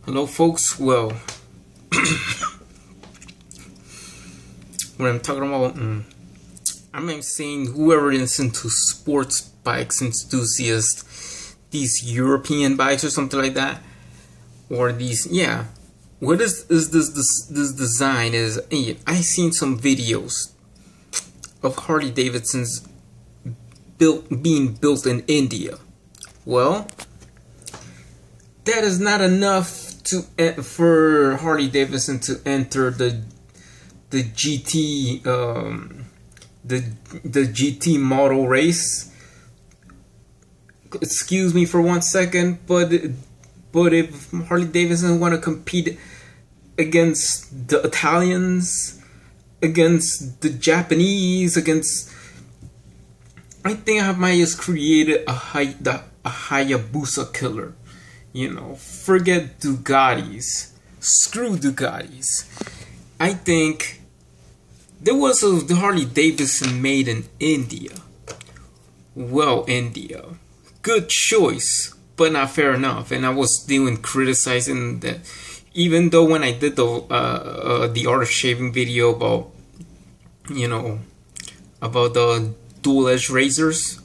Hello folks, well, when I'm talking about, I'm saying whoever is into sports bikes enthusiasts, these European bikes or something like that, or these, yeah, what is this design is, I seen some videos of Harley-Davidson's being built in India. Well, that is not enough for Harley-Davidson to enter the GT the GT model race. Excuse me for 1 second, but if Harley-Davidson want to compete against the Italians, against the Japanese, I think I might just create a Hayabusa killer. You know, forget Ducatis. Screw Ducatis. I think there was the Harley-Davidson made in India. Well, India. Good choice, but not fair enough. And I was criticizing that, even though when I did the art of shaving video about, you know, about the dual edge razors,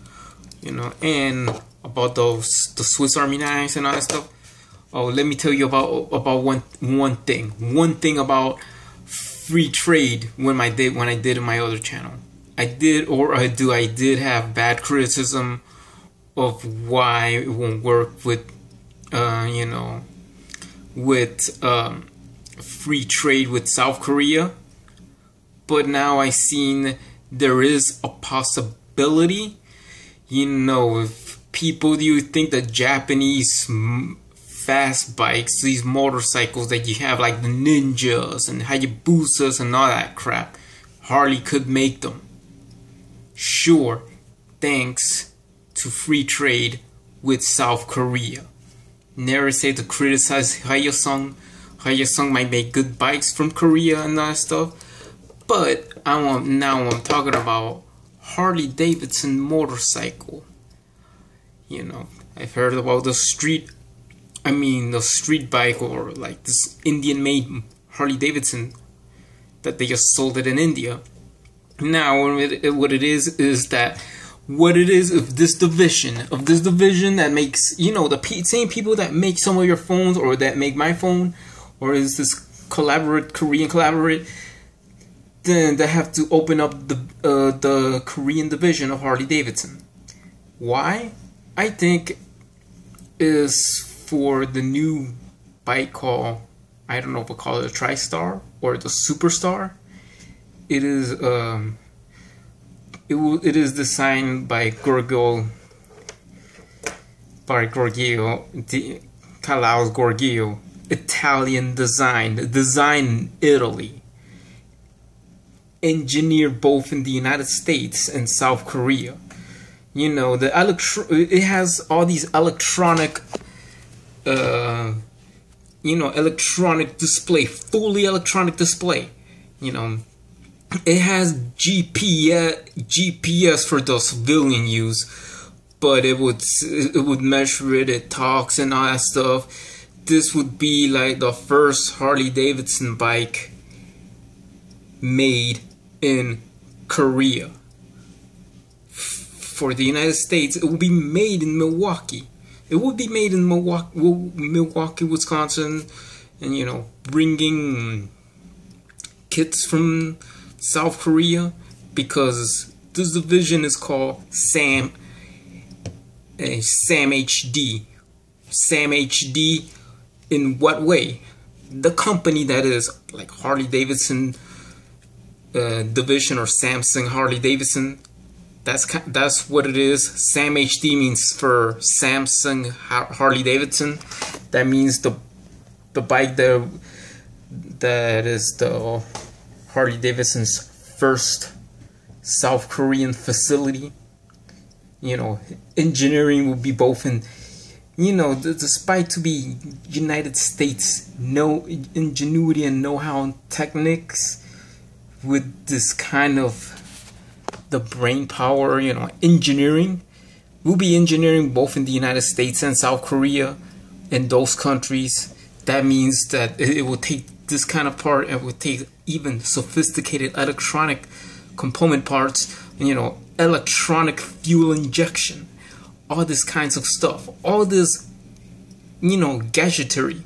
you know, and about the Swiss Army knives and all that stuff. Oh, let me tell you about one thing about free trade when I did in my other channel. I did have bad criticism of why it won't work with you know, with free trade with South Korea. But now I seen there is a possibility. You know, if people, do you think the Japanese fast bikes, these motorcycles that you have, like the Ninjas and Hayabusas and all that crap, Harley could make them? Sure, thanks to free trade with South Korea. Never say to criticize Hayasung. Hayasung might make good bikes from Korea and all that stuff, but now I'm talking about Harley-Davidson motorcycle. You know, I've heard about the street bike, or like this Indian-made Harley-Davidson that they just sold it in India. Now, what it is of this division that makes, you know, the same people that make some of your phones or that make my phone, or is this Korean collaborate, then they have to open up the Korean division of Harley-Davidson. Why? I think is for the new bike called, I don't know if we'll call it a TriStar or the Superstar. It is it is designed by Carlos Gorgio, Italian design in Italy, engineered both in the United States and South Korea. You know, it has all these electronic, you know, electronic display, fully electronic display. You know, it has GPS for the civilian use, but it would measure it. It talks and all that stuff. This would be like the first Harley-Davidson bike made in Korea. For the United States, it will be made in Milwaukee. It would be made in Milwaukee, Wisconsin, and, you know, bringing kits from South Korea, because this division is called Sam HD. Sam HD in what way? The company that is like Harley-Davidson division, or Samsung Harley-Davidson. That's what it is. Sam HD means for Samsung Harley-Davidson. That means the bike that is the Harley-Davidson's first South Korean facility. You know, engineering will be both in, you know, despite to be United States, no ingenuity and know-how and techniques with this kind of the brain power, you know, engineering. We'll be engineering both in the United States and South Korea, in those countries. That means that it will take this kind of part, it will take even sophisticated electronic component parts, you know, electronic fuel injection, all this kinds of stuff, all this, you know, gadgetry,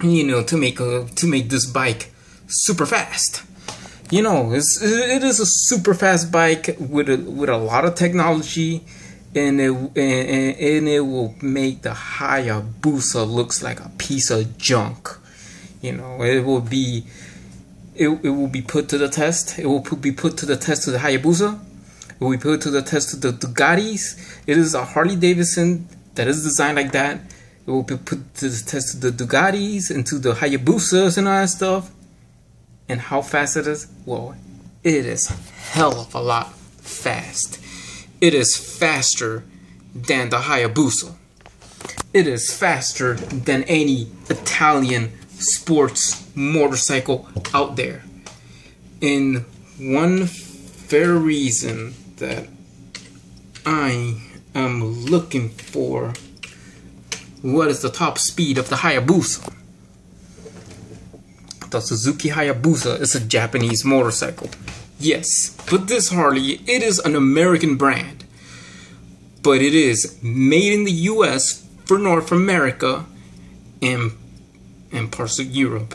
you know, to make this bike super fast. You know, it is a super fast bike with a lot of technology, and it will make the Hayabusa looks like a piece of junk. You know, it will be put to the test. It will be put to the test to the Hayabusa. It will be put to the test to the Ducatis. It is a Harley-Davidson that is designed like that. It will be put to the test to the Ducatis and to the Hayabusas and all that stuff. And how fast it is? Well, it is hell of a lot fast. It is faster than the Hayabusa. It is faster than any Italian sports motorcycle out there. And one fair reason that I am looking for what is the top speed of the Hayabusa. The Suzuki Hayabusa is a Japanese motorcycle. Yes, but this Harley, it is an American brand. But it is made in the US for North America and parts of Europe.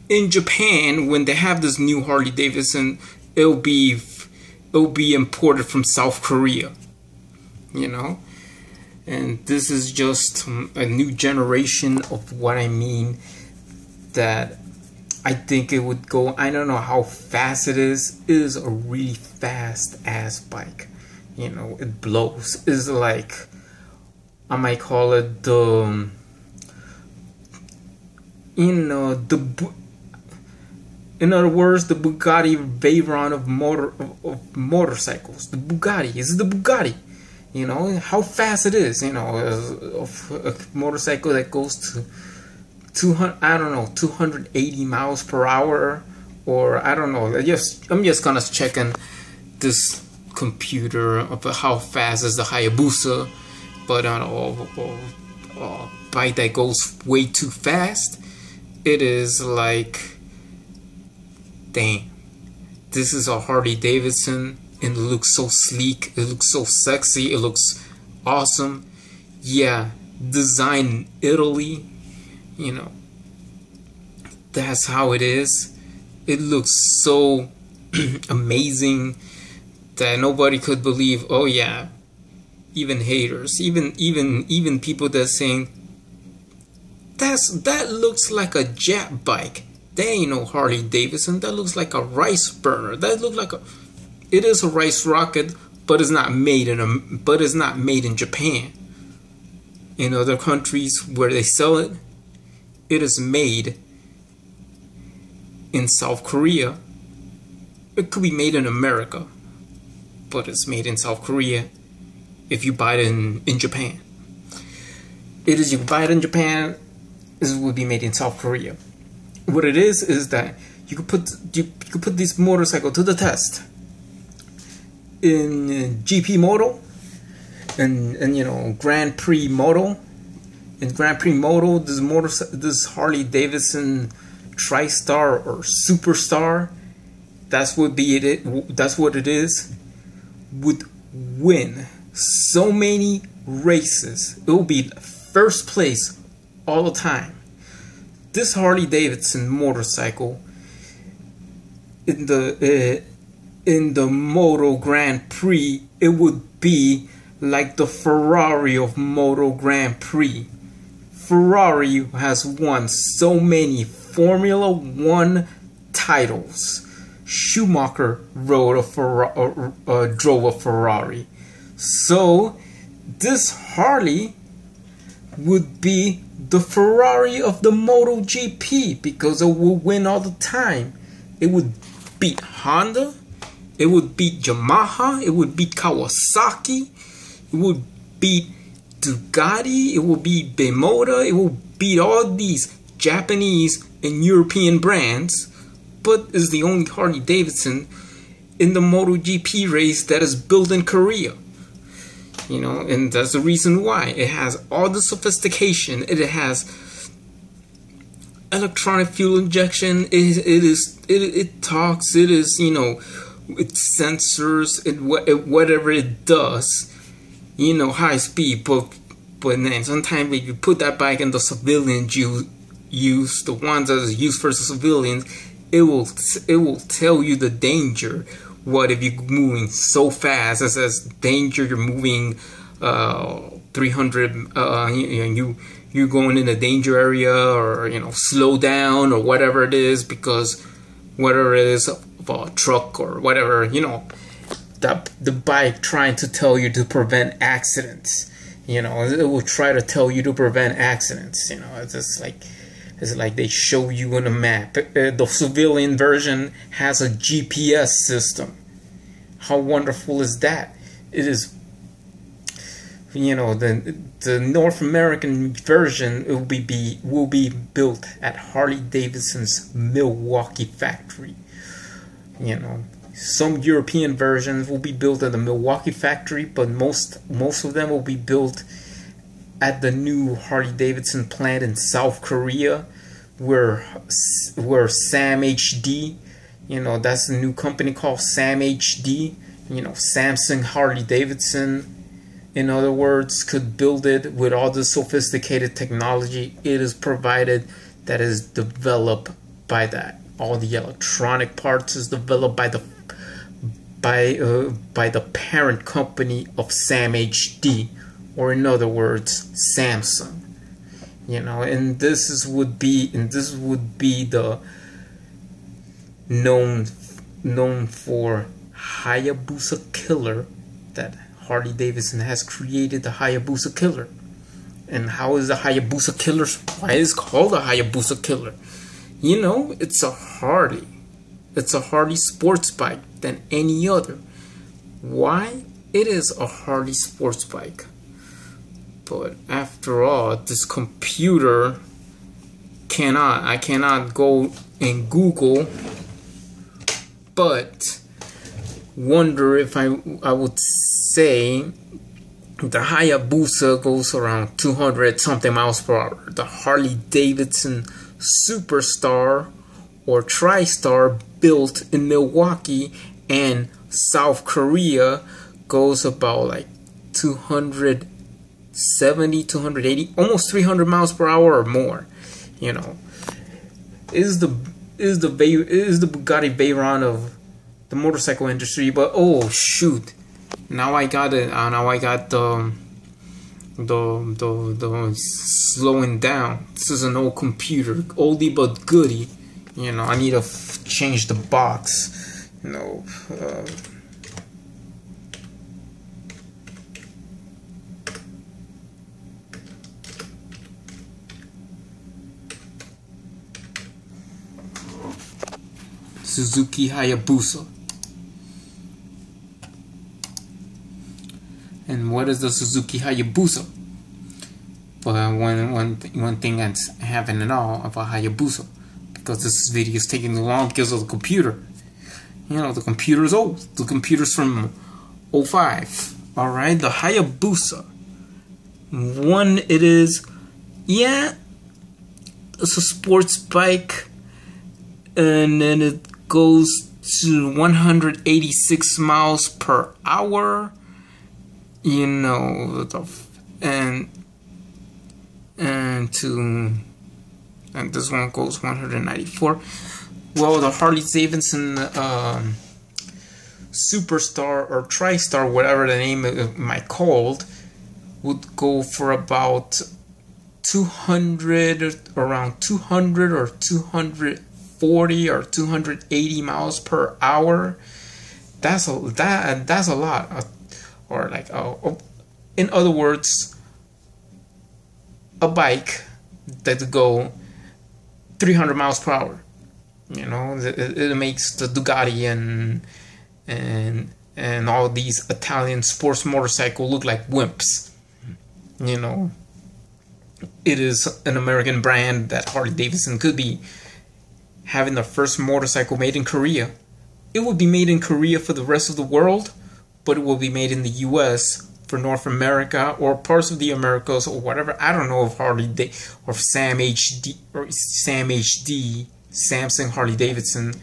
In Japan, when they have this new Harley-Davidson, it'll be imported from South Korea. You know? And this is just a new generation of what I mean, that I think it would go. I don't know how fast it is. It is a really fast ass bike. You know, it blows. It's like, I might call it the, you know, in other words, the Bugatti Veyron of motorcycles. The Bugatti is the Bugatti. You know how fast it is. You know, a motorcycle that goes to 280 miles per hour, or I don't know. I'm just gonna check in this computer of how fast is the Hayabusa, but on a bike that goes way too fast, it is like, dang, this is a Harley-Davidson, and it looks so sleek, it looks so sexy, it looks awesome. Yeah, designed in Italy. You know, that's how it is. It looks so amazing that nobody could believe. Oh yeah, even haters, even people that saying that looks like a Jap bike. That ain't no Harley-Davidson. That looks like a rice burner. That looks like it is a rice rocket, but it's not made in Japan. In other countries where they sell it, it is made in South Korea. It could be made in America, but it's made in South Korea if you buy it in Japan. It is, you buy it in Japan, it would be made in South Korea. What it is that you could put this motorcycle to the test in GP Moto and you know, Grand Prix Moto. In Grand Prix Moto, this Harley-Davidson TriStar or Superstar, that's what it is, would win so many races. It will be first place all the time. This Harley-Davidson motorcycle in the Moto Grand Prix, it would be like the Ferrari of Moto Grand Prix. Ferrari has won so many Formula One titles. Schumacher drove a Ferrari. So this Harley would be the Ferrari of the MotoGP, because it will win all the time. It would beat Honda, it would beat Yamaha, it would beat Kawasaki, it would beat Ducati, it will beat Bimota, it will beat all these Japanese and European brands, but is the only Harley-Davidson in the MotoGP race that is built in Korea. You know, and that's the reason why. It has all the sophistication, it has electronic fuel injection. It talks. It is, you know, it sensors. Whatever it does, you know, high speed. But then sometimes if you put that bike in the civilians use, the ones that is used for the civilians, it will tell you the danger. What if you're moving so fast? It says danger. You're moving 300. You're going in a danger area, or, you know, slow down or whatever it is, because whatever it is, of a truck or whatever, you know, the bike trying to tell you to prevent accidents. You know, it will try to tell you to prevent accidents. You know, it's like they show you on a map. The civilian version has a GPS system. How wonderful is that? It is, you know, the North American version will be built at Harley-Davidson's Milwaukee factory. You know, some European versions will be built at the Milwaukee factory, but most of them will be built at the new Harley-Davidson plant in South Korea, where Sam HD, you know, that's a new company called Sam HD, you know, Samsung Harley-Davidson, in other words, could build it with all the sophisticated technology it is provided, that is developed by that. All the electronic parts is developed by the parent company of Sam HD, or in other words, Samsung. You know, and this would be the known for Hayabusa Killer, that Harley-Davidson has created the Hayabusa Killer. And how is the Hayabusa Killer? Why is it called the Hayabusa Killer? You know, it's a Harley. It's a Harley sports bike than any other. Why? It is a Harley sports bike. But after all, this computer I cannot go and Google, but wonder if I would say the Hayabusa goes around 200 something miles per hour. The Harley-Davidson Superstar or TriStar, built in Milwaukee and South Korea, goes about like 270, 280, almost 300 miles per hour or more. You know, is the Bugatti Veyron of the motorcycle industry. But oh shoot, now I got it. Now I got the slowing down. This is an old computer, oldie but goodie. You know, I need to change the box. You know, Suzuki Hayabusa. And what is the Suzuki Hayabusa? But one thing that's happening all about Hayabusa, because this video is taking too long because of the computer. You know, the computer is old. The computer's from 05. Alright, the Hayabusa. It is, yeah, it's a sports bike, and then it goes to 186 miles per hour. You know, and this one goes 194. Well, the Harley-Davidson Superstar or TriStar, whatever the name it might called, would go for about 200, around 200 or 240 or 280 miles per hour. That's a lot. Or like, in other words, a bike that go 300 miles per hour. You know, it makes the Ducati and all these Italian sports motorcycles look like wimps. You know, it is an American brand that Harley-Davidson could be having the first motorcycle made in Korea. It would be made in Korea for the rest of the world, but it will be made in the US for North America or parts of the Americas or whatever. I don't know if Samsung Harley-Davidson,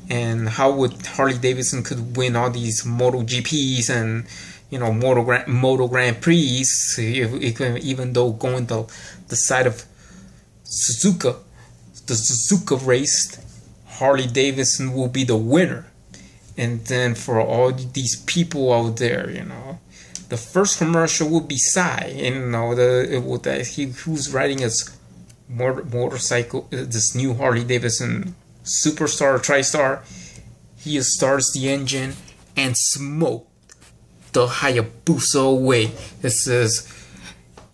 and how would Harley-Davidson could win all these MotoGPs and, you know, Moto Grand Prix, even though going the side of the Suzuka race, Harley-Davidson will be the winner. And then for all these people out there, you know, the first commercial will be Sai, and you know, who's riding his motorcycle, this new Harley-Davidson Superstar, TriStar. He starts the engine and smoked the Hayabusa away. It says,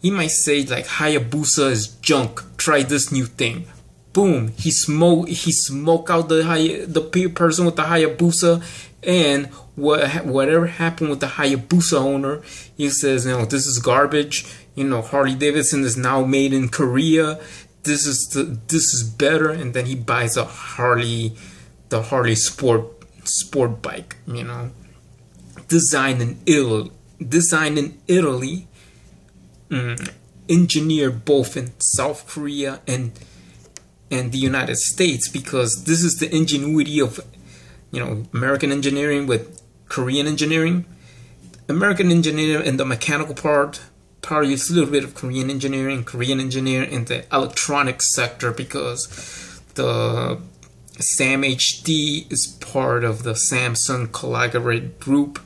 he might say like, Hayabusa is junk, try this new thing. Boom, he smoked out the person with the Hayabusa, and whatever happened with the Hayabusa owner, he says, you know, this is garbage. You know, Harley-Davidson is now made in Korea. This is better, and then he buys the Harley sport bike. You know, designed in Italy, engineered both in South Korea and the United States, because this is the ingenuity of, you know, American engineering with Korean engineering. American engineering in the mechanical part is a little bit of Korean engineering in the electronic sector, because the SamHD is part of the Samsung collaborated group,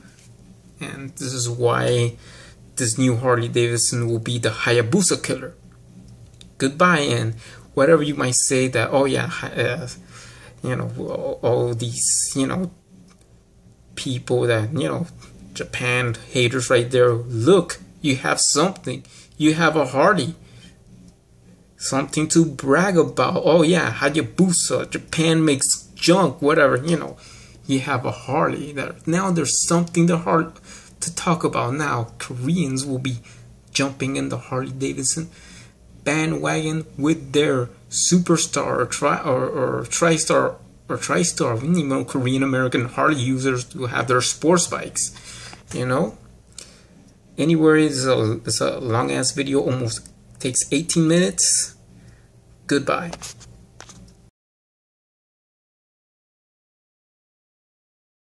and this is why this new Harley-Davidson will be the Hayabusa killer. Goodbye, and whatever you might say that, oh yeah, you know, all these, you know, people that, you know, Japan haters right there, look, you have something, you have a Harley, something to brag about. Oh yeah, Hayabusa, Japan makes junk, whatever, you know, you have a Harley. That now there's something to talk about. Now Koreans will be jumping in the Harley-Davidson bandwagon with their Superstar or TriStar, you know, Korean American Harley users who have their sports bikes. You know, anyway, it's a long ass video, almost takes 18 minutes. Goodbye.